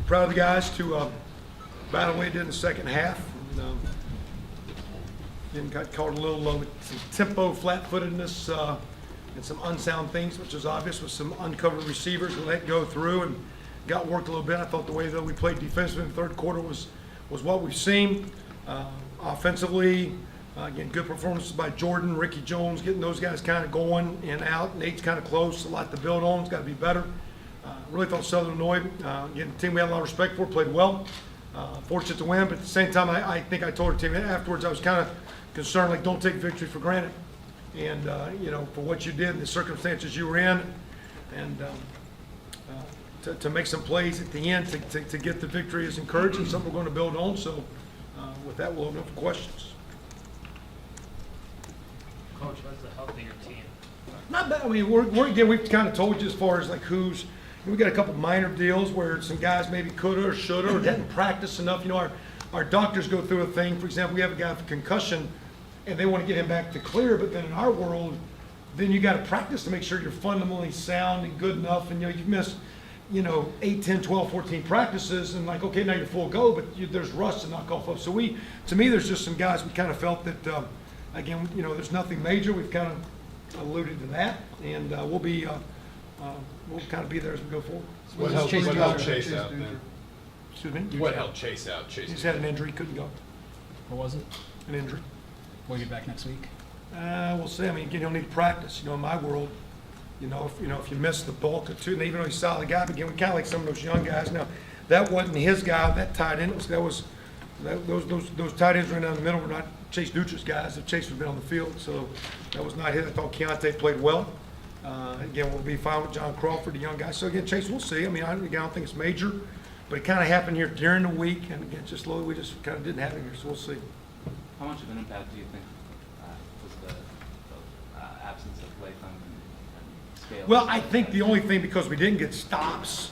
proud of the guys to battle the way they did in the second half. And got caught a little some tempo, flat-footedness, and some unsound things, which was obvious with some uncovered receivers we let go through and got worked a little bit. I thought the way that we played defensively in the third quarter was what we've seen. Offensively, again, good performances by Jordan, Ricky Jones, getting those guys kind of going and out. Nate's kind of close, a lot to build on. It's got to be better. Really thought Southern Illinois, again, the team we had a lot of respect for, played well. Fortunate to win, but at the same time, I think I told our team afterwards, I was kind of concerned, like, don't take victory for granted. And, for what you did, the circumstances you were in, and to make some plays at the end to get the victory is encouraging, something we're going to build on. So with that, we'll open up for questions. Coach, how's the health of your team? Not bad. I mean, we've kind of told you as far as like we got a couple minor deals where some guys maybe coulda or shoulda or didn't practice enough. Our doctors go through a thing. For example, we have a guy with concussion, and they want to get him back to clear. But then in our world, then you got to practice to make sure you're fundamentally sound and good enough. And you've missed 8, 10, 12, 14 practices, and like, okay, now you're full go, but there's rust to knock off of. So to me, there's just some guys we kind of felt that, again, there's nothing major. We've kind of alluded to that, and we'll kind of be there as we go forward. What helped Chase out then? Excuse me? What helped Chase out? He's had an injury, couldn't go. What was it? An injury. Will he be back next week? We'll see. I mean, again, he'll need to practice. In my world, if you miss the bulk of two, and even though he's a solid guy, but again, we kind of like some of those young guys. Now, that wasn't his guy. That tight end those tight ends right down the middle were not Chase Dutra's guys. If Chase would been on the field, so that was not his. I thought Keontae played well. Again, we'll be fine with John Crawford, the young guy. So again, Chase, we'll see. I mean, I don't think it's major, but it kind of happened here during the week, and again, just slowly, we just kind of didn't have it here. So we'll see. How much of an impact do you think was the absence of Latham and Scales? Well, I think the only thing, because we didn't get stops,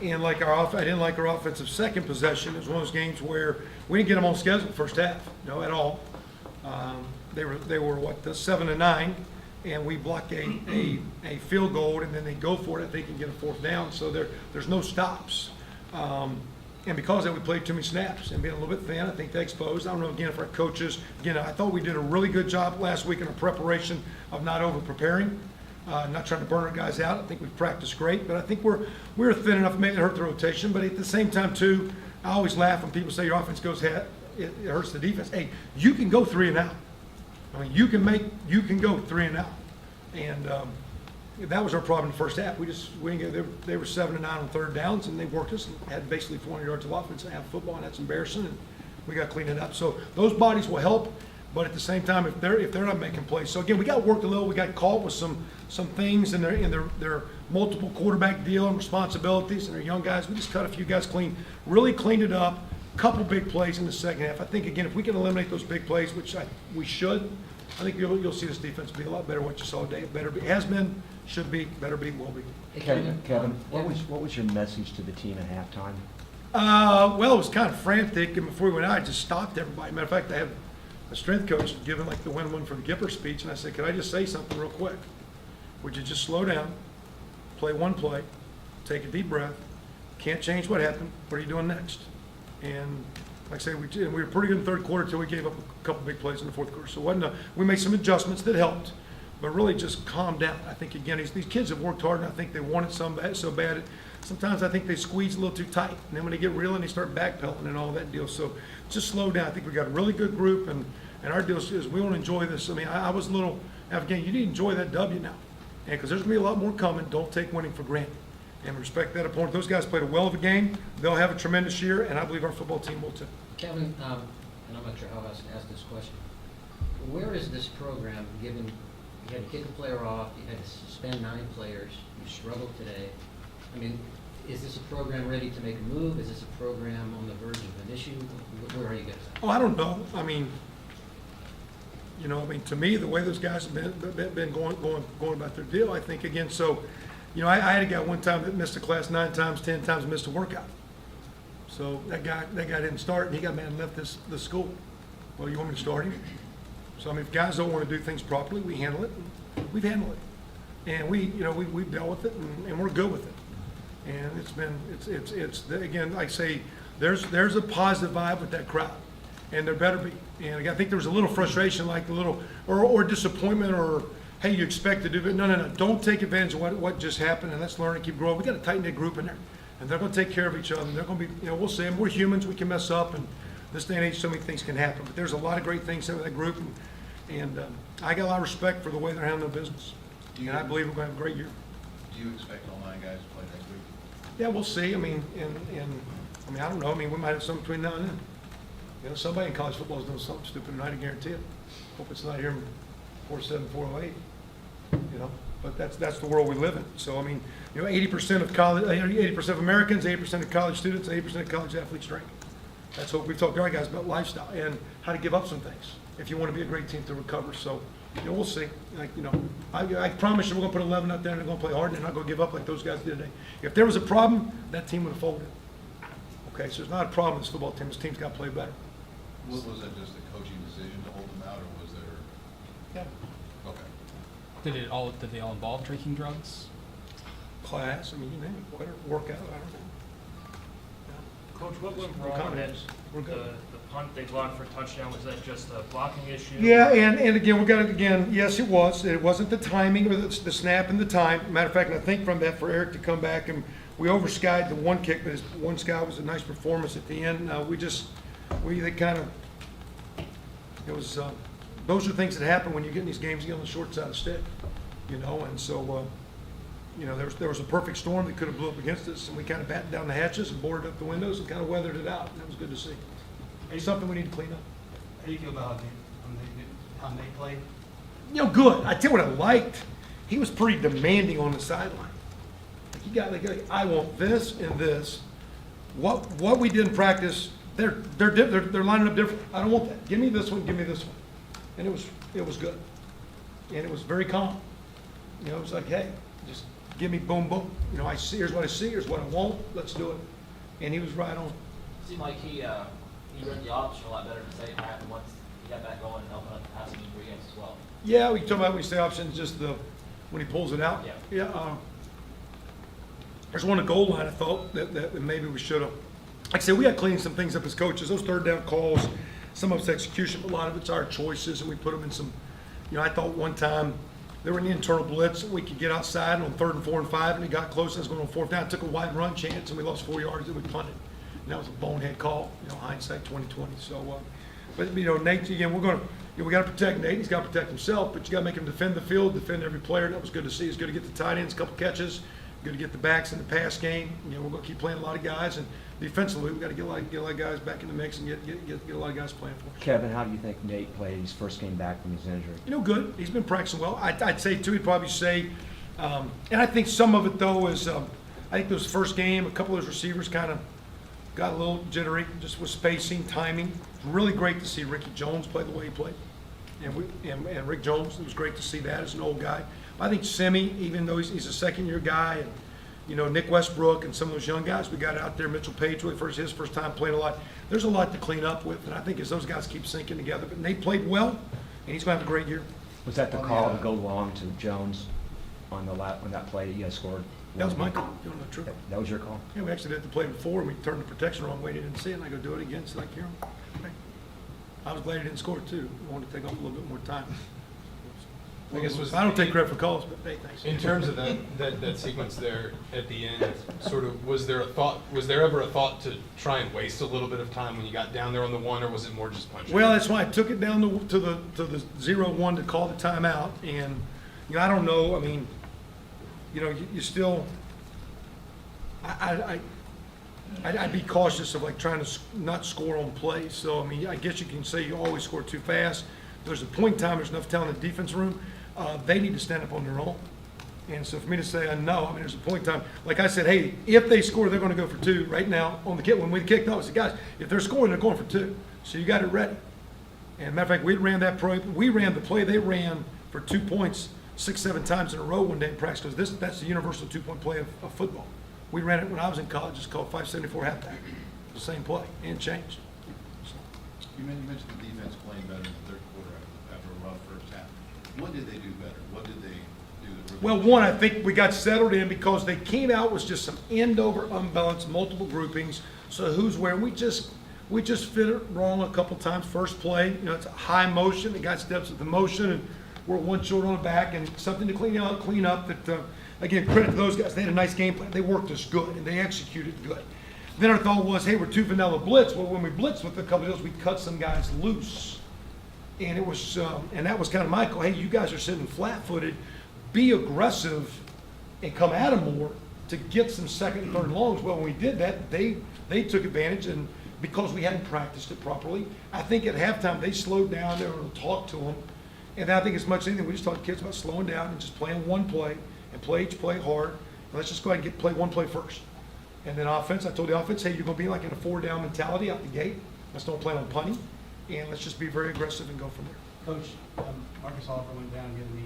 and like I didn't like our offensive second possession. It was one of those games where we didn't get them on schedule the first half, at all. They were what, 7-9, and we block a field goal, and then they go for it. I think and get a fourth down. So there's no stops. And because of that, we played too many snaps and being a little bit thin. I think they exposed. I don't know, again, if our coaches, I thought we did a really good job last week in our preparation of not over-preparing, not trying to burn our guys out. I think we practiced great, but I think we were thin enough to make it hurt the rotation. But at the same time, too, I always laugh when people say your offense goes ahead, it hurts the defense. Hey, you can go 3 and out. I mean, you can go 3 and out. And that was our problem in the first half. We didn't get, they were 7-9 on third downs, and they worked us and had basically 400 yards of offense and half football, and that's embarrassing, and we got to clean it up. So those bodies will help, but at the same time, if they're not making plays. So again, we got worked a little. We got caught with some things in their multiple quarterback deal and responsibilities, and their young guys. We just cut a few guys clean, really cleaned it up. Couple big plays in the second half. I think, again, if we can eliminate those big plays, which we should, I think you'll see this defense be a lot better than what you saw today. Better be, has been, should be, better be, will be. Kevin, what was your message to the team at halftime? Well, it was kind of frantic, and before we went out, I just stopped everybody. Matter of fact, I had a strength coach giving like the win one for the Gipper speech, and I said, "Could I just say something real quick? Would you just slow down, play one play, take a deep breath? Can't change what happened. What are you doing next?" And like I say, we were pretty good in the third quarter until we gave up a couple big plays in the fourth quarter. So we made some adjustments that helped, but really just calm down. I think, again, these kids have worked hard, and I think they want it so bad. Sometimes I think they squeeze a little too tight, and then when they get real and they start backpedaling and all that deal. So just slow down. I think we got a really good group, and our deal is we want to enjoy this. I mean, I was a little, again, you need to enjoy that W now, and because there's going to be a lot more coming. Don't take winning for granted. And respect that opponent. Those guys played a well of a game. They'll have a tremendous year, and I believe our football team will too. Kevin, and I'm not sure how else to ask this question. Where is this program, given you had to kick a player off, you had to suspend 9 players, you struggled today? I mean, is this a program ready to make a move? Is this a program on the verge of an issue? Where are you guys at? Oh, I don't know. I mean, to me, the way those guys have been going about their deal, I think, again, so, I had a guy one time that missed a class 9 times, 10 times, missed a workout. So that guy didn't start, and he got mad and left the school. Well, you want me to start him? So, I mean, if guys don't want to do things properly, we handle it. We've handled it. And we've dealt with it, and we're good with it. And again, like I say, there's a positive vibe with that crowd, and there better be. And again, I think there was a little frustration, like a little, or disappointment, or, hey, you expect to do it. No, don't take advantage of what just happened, and let's learn and keep growing. We got a tight-knit group in there, and they're gonna take care of each other, and they're gonna be, we'll see them. We're humans, we can mess up, and this day and age, so many things can happen. But there's a lot of great things with that group, and I got a lot of respect for the way they're handling their business. And I believe we're gonna have a great year. Do you expect all 9 guys to play next week? Yeah, we'll see. I mean, I don't know. I mean, we might have something between now and then. Somebody in college football is doing something stupid tonight, I guarantee it. Hope it's not here in 4.7, 4.08. But that's the world we live in. So, I mean, 80% of college, 80% of Americans, 80% of college students, 80% of college athletes drink. That's what we've talked to our guys about, lifestyle and how to give up some things if you want to be a great team to recover. So, we'll see. I promise you we're going to put 11 out there and they're going to play hard and they're not going to give up like those guys did today. If there was a problem, that team would have folded. Okay, so there's not a problem with this football team. This team's got to play better. Was that just a coaching decision to hold them out, or was there? Yeah. Okay. Did they all involve drinking drugs? Class, I mean, you name it, whatever, workout, I don't know. Coach, what went No wrong on that? comments. We're good. The punt they blocked for a touchdown, was that just a blocking issue? Yeah, and again, yes, it was. It wasn't the timing or the snap and the time. Matter of fact, I think from that for Eric to come back, and we overskied the one kick, but his one sky was a nice performance at the end. Those are things that happen when you get in these games, you get on the short side of the stick, and so, there was a perfect storm that could have blew up against us, and we kind of battened down the hatches and boarded up the windows and kind of weathered it out, and that was good to see. It's something we need to clean up. How do you feel about how they played? Good. I tell you what I liked. He was pretty demanding on the sideline. I want this and this. What we did in practice, they're lining up different. I don't want that. Give me this one. Give me this one. And it was good. And it was very calm. It was like, hey, just give me boom, boom. Here's what I see. Here's what I want. Let's do it. And he was right on. Seemed like he read the option a lot better in the second half, and once he got back going and helping out the passing game games as well. Yeah, we talk about when you say options, just when he pulls it out. Yeah. There's one at goal line I thought that maybe we should have. Like I said, we got to clean some things up as coaches. Those third down calls, some of it's execution, but a lot of it's our choices, and we put them in some. I thought one time they were in the internal blitz, and we could get outside on 3rd and 4 and 5, and it got close. I was going on 4th down. I took a wide run chance, and we lost 4 yards, and we punted. And that was a bonehead call. Hindsight 2020. So, but Nate, again, we got to protect Nate. He's got to protect himself, but you got to make him defend the field, defend every player. That was good to see. It's good to get the tight ends, a couple catches. Good to get the backs in the pass game. We're going to keep playing a lot of guys, and defensively, we got to get a lot of guys back in the mix and get a lot of guys playing for us. Kevin, how do you think Nate played his first game back from his injury? Good. He's been practicing well. I'd say too. He'd probably say, and I think some of it though is, I think those first game, a couple of those receivers kind of got a little jittery, just with spacing, timing. It's really great to see Ricky Jones play the way he played, and Rick Jones. It was great to see that as an old guy. I think Semi, even though he's a second-year guy, and Nick Westbrook and some of those young guys we got out there, Mitchell Page, his first time playing a lot. There's a lot to clean up with, and I think as those guys keep sinking together. But Nate played well, and he's going to have a great year. Was that the call to go long to Jones on that play that you guys scored? That was my call. True. That was your call? Yeah, we actually did the play before, and we turned the protection the wrong way. He didn't see it, and I go do it again. So like, here, I was glad he didn't score too. I wanted to take off a little bit more time. I guess I don't take credit for calls, but hey, thanks. In terms of that sequence there at the end, sort of, was there ever a thought to try and waste a little bit of time when you got down there on the one, or was it more just punching? Well, that's why I took it down to the 0-1 to call the timeout, and I don't know. I mean, you still. I'd be cautious of like trying to not score on plays. So I mean, I guess you can say you always score too fast. There's a point in time. There's enough talent in the defense room. They need to stand up on their own. And so for me to say no, I mean, there's a point in time. Like I said, hey, if they score, they're going to go for 2 right now on the kick. When we kicked off, I said, guys, if they're scoring, they're going for 2. So you got it ready. And matter of fact, we ran the play they ran for 2 points 6-7 times in a row one day in practice, because that's the universal 2-point play of football. We ran it when I was in college. It's called 574 halfback. The same play and changed. So. You mentioned the defense playing better in the third quarter after a rough first half. What did they do better? What did they do do the? Well, one, I think we got settled in because they came out with just some end over unbalanced, multiple groupings. So who's where? We just fit it wrong a couple times. First play, you know, it's a high motion. The guy steps with the motion, and we're one short on the back, and something to clean up. That again, credit to those guys. They had a nice game plan. They worked us good, and they executed good. Then our thought was, hey, we're too vanilla blitz. Well, when we blitzed with a couple of those, we cut some guys loose. And it was, and that was kind of my call. Hey, you guys are sitting flat-footed. Be aggressive and come at them more to get some second and third longs. Well, when we did that, they took advantage, and because we hadn't practiced it properly, I think at halftime they slowed down. They were able to talk to them, and I think as much as anything, we just taught the kids about slowing down and just playing one play and play each play hard. And let's just go ahead and play one play first. And then offense, I told the offense, hey, you're going to be like in a 4-down mentality out the gate. Let's don't plan on punting, and let's just be very aggressive and go from there. Coach, Marcus Oliver went down, give me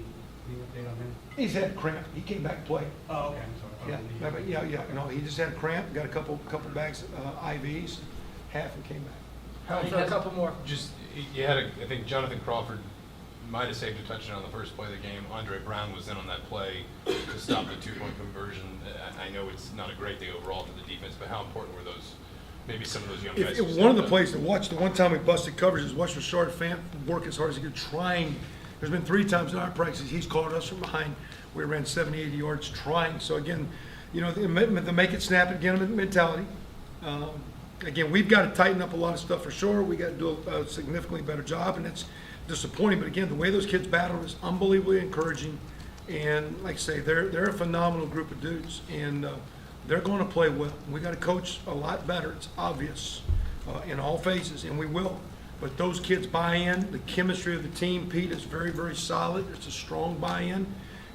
the update on him. He's had cramp. He came back to play. Oh, okay, I'm sorry. Yeah. No, he just had cramp. Got a couple bags of IVs, half and came back. For a couple more. Just, you had I think Jonathan Crawford might have saved a touchdown on the first play of the game. Andre Brown was in on that play to stop the 2-point conversion. I know it's not a great day overall for the defense, but how important were those, maybe some of those young guys? One of the plays to watch, the one time we busted coverage is watch Rashard Fant work as hard as he could, trying. There's been 3 times in our practices he's caught us from behind. We ran 70, 80 yards trying. So again, you know, the make it snap it again mentality. Again, we've got to tighten up a lot of stuff for sure. We got to do a significantly better job, and it's disappointing. But again, the way those kids battled is unbelievably encouraging. And like I say, they're a phenomenal group of dudes, and they're going to play well. We got to coach a lot better. It's obvious in all phases, and we will. But those kids buy in. The chemistry of the team, Pete, is very, very solid. It's a strong buy-in.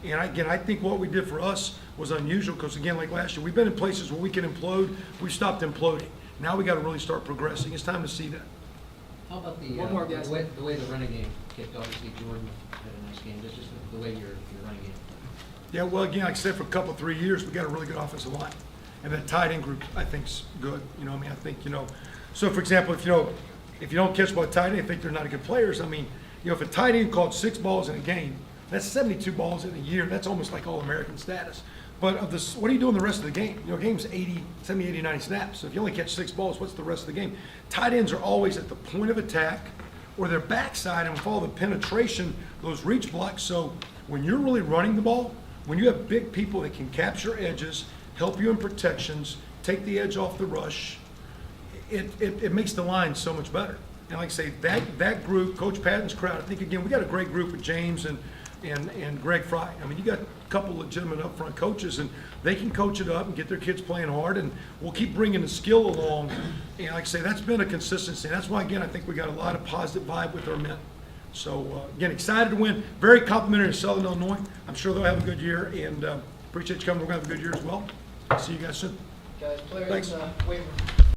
And again, I think what we did for us was unusual because, again, like last year, we've been in places where we can implode. We've stopped imploding. Now we got to really start progressing. It's time to see that. How about One more, guys. the way the running game kicked? Obviously, Jordan had a nice game. Just the way your running game. Yeah, well, again, like I said, for a couple, 3 years, we got a really good offensive line. And that tight end group, I think, is good. You know, I mean, I think, you know, so for example, if you don't catch by a tight end, I think they're not good players. I mean, you know, if a tight end caught 6 balls in a game, that's 72 balls in a year. That's almost like All-American status. But of this, what are you doing the rest of the game? You know, game's 70, 80, 90 snaps. So if you only catch 6 balls, what's the rest of the game? Tight ends are always at the point of attack or their backside, and with all the penetration, those reach blocks. So when you're really running the ball, when you have big people that can capture edges, help you in protections, take the edge off the rush, it makes the line so much better. And like I say, that group, Coach Patton's crowd, I think, again, we got a great group with James and Greg Fry. I mean, you got a couple legitimate upfront coaches, and they can coach it up and get their kids playing hard, and we'll keep bringing the skill along. And like I say, that's been a consistency. That's why, again, I think we got a lot of positive vibe with our men. So, again, excited to win. Very complimentary to Southern Illinois. I'm sure they'll have a good year, and appreciate you coming. We're going to have a good year as well. See you guys soon. Guys, players, Thanks. waiver.